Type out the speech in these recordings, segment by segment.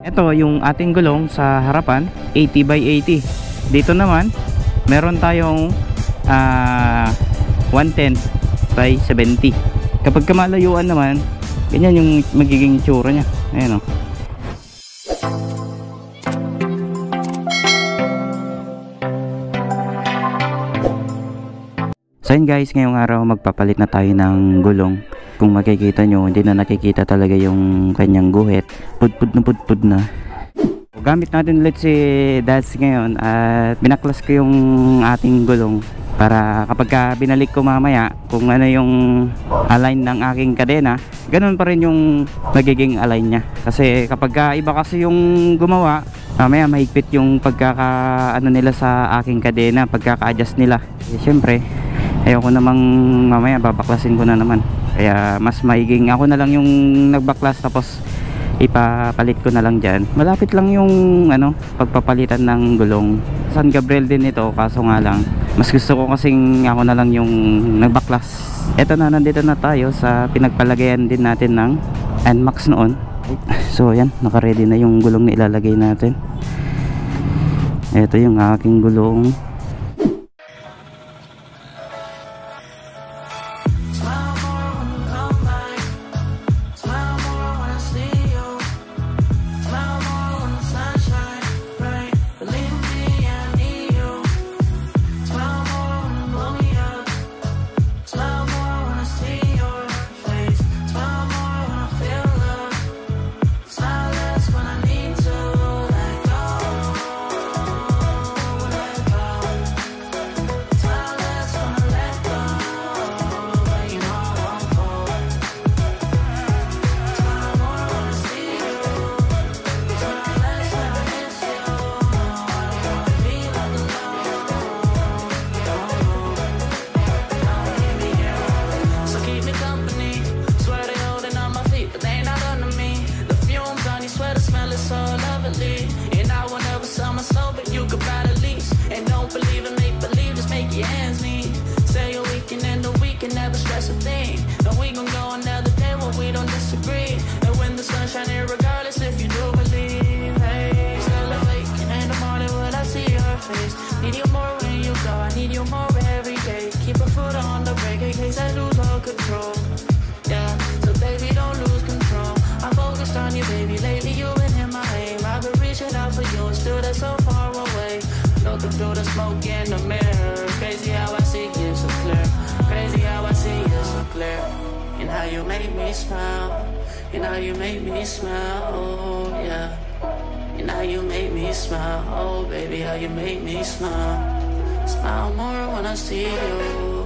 Ito yung ating gulong sa harapan, 80 by 80. Dito naman meron tayong 110 by 70. Kapag kamalayuan naman, ganyan yung magiging tsura nya. Ayan o. So yun guys, ngayong araw magpapalit na tayo ng gulong. Kung makikita nyo, hindi na nakikita talaga yung kanyang guhit. Pudpud na. Gamit natin ulit si Dads ngayon at binaklas ko yung ating gulong para kapag binalik ko mamaya kung ano yung align ng aking kadena, ganun pa rin yung magiging align nya. Kasi kapag iba kasi yung gumawa, mamaya mahigpit yung ano nila sa aking kadena, pagkaka-adjust nila. Siyempre ayoko namang mamaya babaklasin ko na naman, kaya mas maiging ako na lang yung nagbaklas tapos ipapalit ko na lang dyan. Malapit lang yung pagpapalitan ng gulong. San Gabriel din ito, kaso nga lang mas gusto ko kasing ako na lang yung nagbaklas. Eto na, nandito na tayo sa pinagpalagayan din natin ng NMAX noon. So yan, naka-ready na yung gulong na ilalagay natin. Eto yung aking gulong. Through the smoke in the mirror, crazy how I see you so clear, crazy how I see you so clear, and how you make me smile, and how you make me smile, oh yeah, and how you make me smile, oh baby, how you make me smile, smile more when I see you,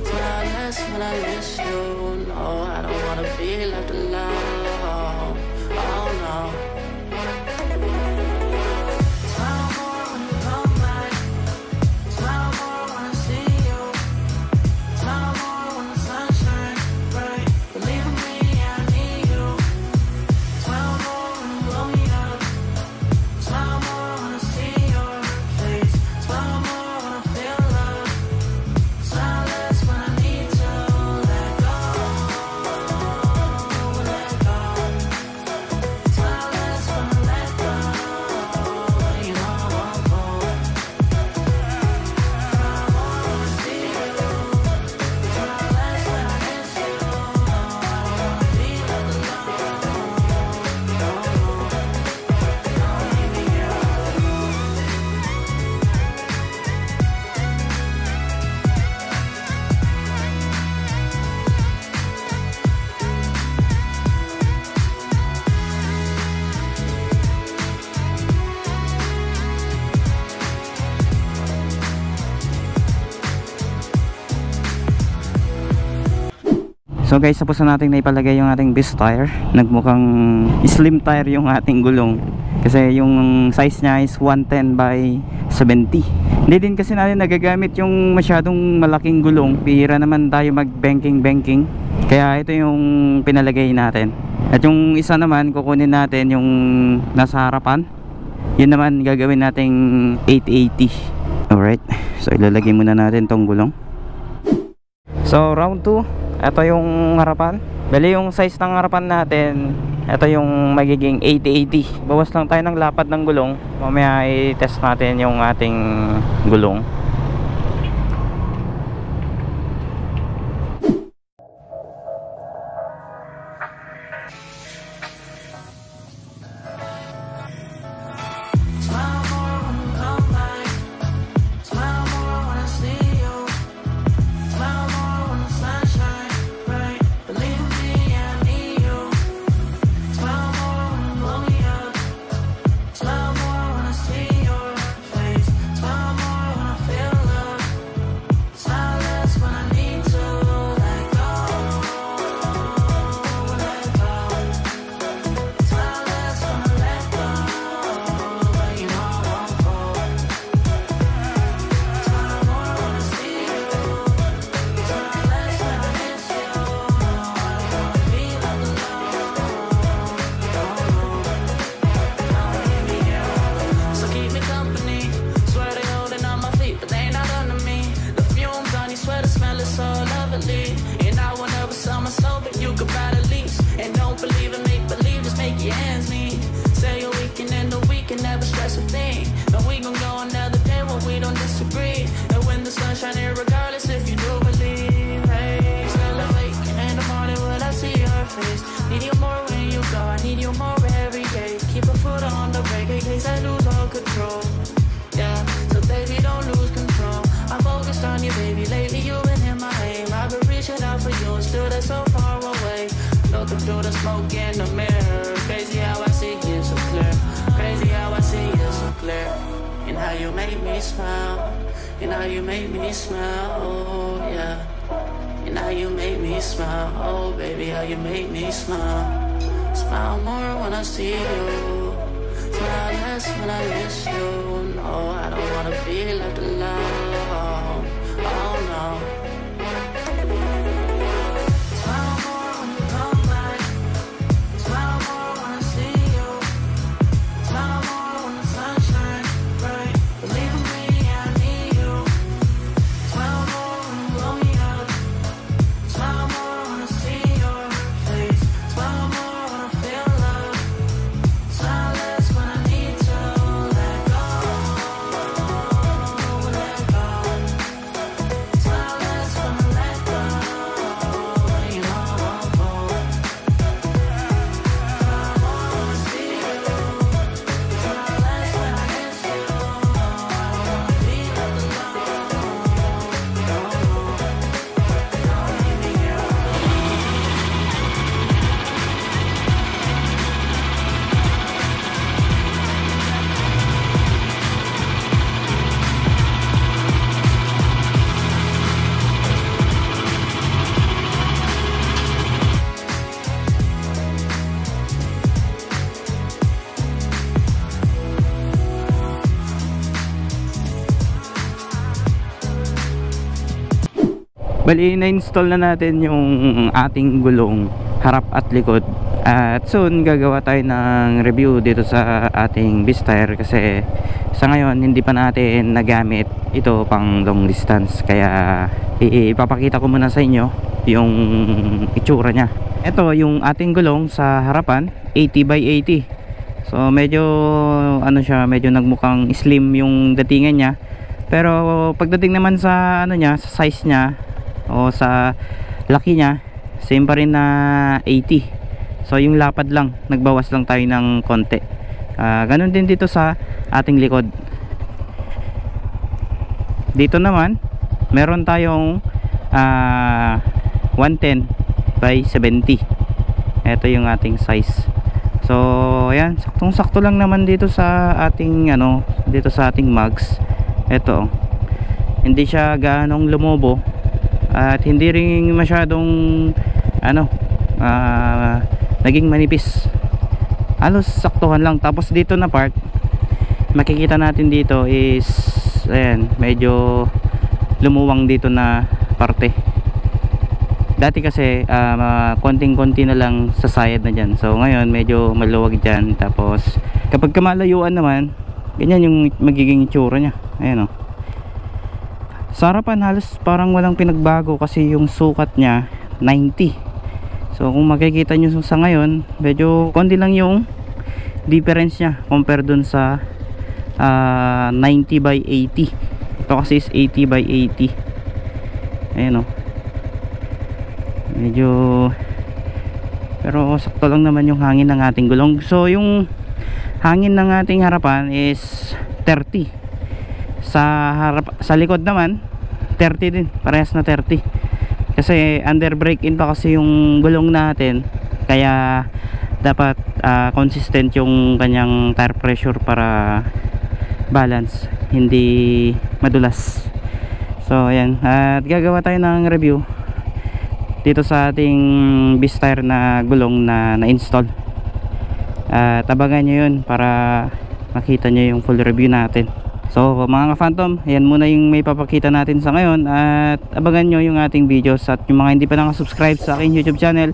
smile less when I miss you, no, I don't wanna be left alone, oh no. So guys, tapos na natin naipalagay yung ating beast tire. Nagmukhang slim tire yung ating gulong kasi yung size niya is 110 by 70. Hindi din kasi natin nagagamit yung masyadong malaking gulong. Bihira naman tayo mag banking, kaya ito yung pinalagay natin. At yung isa naman kukunin natin yung nasa harapan, yun naman gagawin nating 880. Alright, so ilalagay muna natin tong gulong. So round 2, ito yung harapan. Bali yung size ng harapan natin Ito yung magiging 80-80. Bawas lang tayo ng lapad ng gulong. Mamaya i-test natin yung ating gulong. Through the smoke in the mirror, crazy how I see you so clear, crazy how I see you so clear, and how you make me smile, and how you make me smile, oh yeah, and how you make me smile, oh baby, how you make me smile, smile more when I see you, smile less when I miss you, no, I don't wanna be left alone, oh no. Bali, na-install na natin yung ating gulong harap at likod. At soon, gagawa tayo ng review dito sa ating Beastire kasi sa ngayon, hindi pa natin nagamit ito pang long distance. Kaya, ipapakita ko muna sa inyo yung itsura nya. Ito, yung ating gulong sa harapan, 80x80. So, medyo, ano siya, medyo nagmukhang slim yung datingan nya. Pero, pagdating naman sa, ano nya, sa size nya, o sa laki nya, same pa rin na 80. So yung lapad lang, nagbawas lang tayo ng konti. Ganun din dito sa ating likod. Dito naman meron tayong 110 by 70. Ito yung ating size. So ayan, saktong sakto lang naman dito sa ating ano, dito sa ating mags. Ito, hindi siya gaanong lumobo at hindi rin masyadong ano, naging manipis. Halos saktuhan lang. Tapos dito na part, makikita natin dito is ayan, medyo lumuwang dito na parte. Dati kasi konting-konti na lang sa side na dyan. So ngayon medyo maluwag dyan. Tapos kapag kamalayuan naman, ganyan yung magiging itsura nya. Ayan o. Sa harapan halos parang walang pinagbago kasi yung sukat nya 90. So kung makikita nyo sa ngayon, medyo konti lang yung difference nya compare dun sa 90 by 80. Ito kasi is 80 by 80. Ayan o, medyo, pero sakto lang naman yung hangin ng ating gulong. So yung hangin ng ating harapan is 30, sa likod naman 30 din, parehas na 30. Kasi under brake in pa kasi yung gulong natin, kaya dapat consistent yung kanyang tire pressure para balance, hindi madulas. So ayan, at gagawa tayo ng review dito sa ating beast tire na gulong na na-install. Tabagan nyo yun para makita nyo yung full review natin. So mga ka-Phantom, ayan muna yung may papakita natin sa ngayon, at abangan nyo yung ating videos. At yung mga hindi pa nakasubscribe sa aking YouTube channel,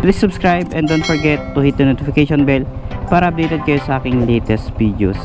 please subscribe and don't forget to hit the notification bell para updated kayo sa aking latest videos.